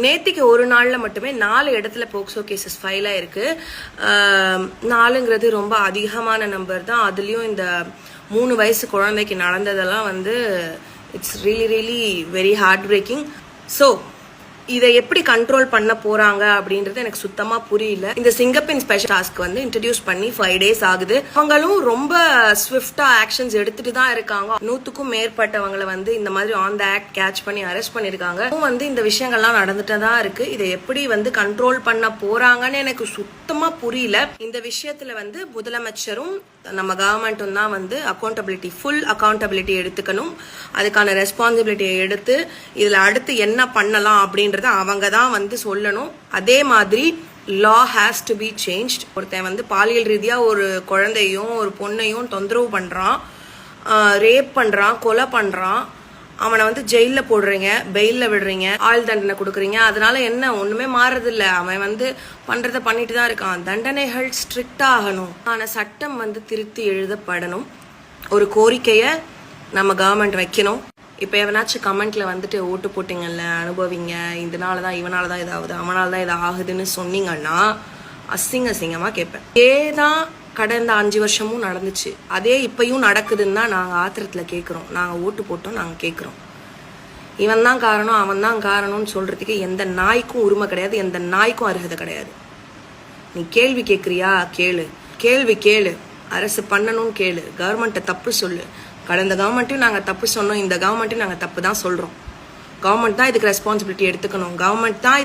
நேத்திக்கு ஒரு நாள்ல மட்டுமே 4 இடத்துல போக்சோ கேசஸ் ஃபைல் ஆயிருக்கு. 4ங்கிறது ரொம்ப அதிகமான நம்பர் தான். அதுலயும் இந்த 3 வயசு குழந்தைக்கு நடந்ததெல்லாம் வந்து it's really very heartbreaking. So இதை எப்படி கண்ட்ரோல் பண்ண போறாங்க அப்படின்றது எனக்கு சுத்தமா புரியல. இந்த சிங்கப்பின் ஸ்பெஷல் டாஸ்க் வந்து இன்ட்ரடியூஸ் பண்ணி 5 days ஆகுது. அவங்களும் ரொம்ப ஸ்விஃப்டா ஆக்ஷன்ஸ் எடுத்துட்டு தான் இருக்காங்க. 100க்கும் மேற்பட்டவங்களை வந்து இந்த மாதிரி ஆன் த ஆக்ட் கேட்ச் பண்ணி அரெஸ்ட் பண்ணிருக்காங்க. வந்து இந்த விஷயங்கள்லாம் நடந்துட்டு தான் இருக்கு. இதை எப்படி வந்து கண்ட்ரோல் பண்ண போறாங்கன்னு எனக்கு சுத்தமா புரியல. இந்த விஷயத்துல வந்து முதலமைச்சரும் நம்ம கவர்மெண்ட்டும் தான் வந்து ஃபுல் அக்கௌண்டபிலிட்டி எடுத்துக்கணும். அதுக்கான ரெஸ்பான்சிபிலிட்டியை எடுத்து இதுல அடுத்து என்ன பண்ணலாம் அப்படின்றத அவங்க தான் வந்து சொல்லணும். அதே மாதிரி law has to be changed. ஒருத்தன் வந்து பாலியல் ரீதியா ஒரு குழந்தையும் ஒரு பொண்ணையும் தொந்தரவு பண்றான், ரேப் பண்றான், கொலை பண்றான், அவனை வந்து ஜெயில போடுறீங்க, பெயில்ல விடுறீங்க, ஆயுள் தண்டனை கொடுக்குறீங்க. அதனால என்ன ஒண்ணுமே மாறுறது இல்ல. அவன் வந்து பண்றத பண்ணிட்டு தான் இருக்கான். தண்டனைகள் ஸ்ட்ரிக்டா ஆகணும். ஆனா சட்டம் வந்து திருத்தி எழுதப்படணும். ஒரு கோரிக்கைய நம்ம கவர்மெண்ட் வைக்கணும். இப்ப எவனாச்சும் கமெண்ட்ல வந்துட்டு ஓட்டு போட்டீங்கல்ல, அனுபவிங்க, இதனாலதான் இவனாலதான் இதாகுது, அவனாலதான் இது ஆகுதுன்னு சொன்னீங்கன்னா அசிங்கமா கேட்பேன். ஏதான் கடந்த 5 வருஷமும் நடந்துச்சு, அதே இப்பயும் நடக்குதுன்னு தான் நாங்க ஆத்திரத்துல கேட்கிறோம். நாங்க ஓட்டு போட்டோம், நாங்க கேட்கிறோம். இவன் தான் காரணம், அவன் தான் காரணம்னு சொல்றதுக்கு எந்த நாய்க்கும் உரிமை கிடையாது, எந்த நாய்க்கும் அருகதை கிடையாது. நீ கேள்வி கேட்கறியா, கேள்வி கேளு. அரசு பண்ணணும்னு கேளு. கவர்மெண்ட்டை தப்பு சொல்லு. கடந்த கவர்மெண்ட்டையும் நாங்க தப்பு சொன்னோம், இந்த கவர்மெண்ட்டையும் நாங்க தப்பு தான் சொல்றோம். கவர்மெண்ட் தான் இதுக்கு ரெஸ்பான்சிபிலிட்டி எடுத்துக்கணும். கவர்மெண்ட் தான் இதை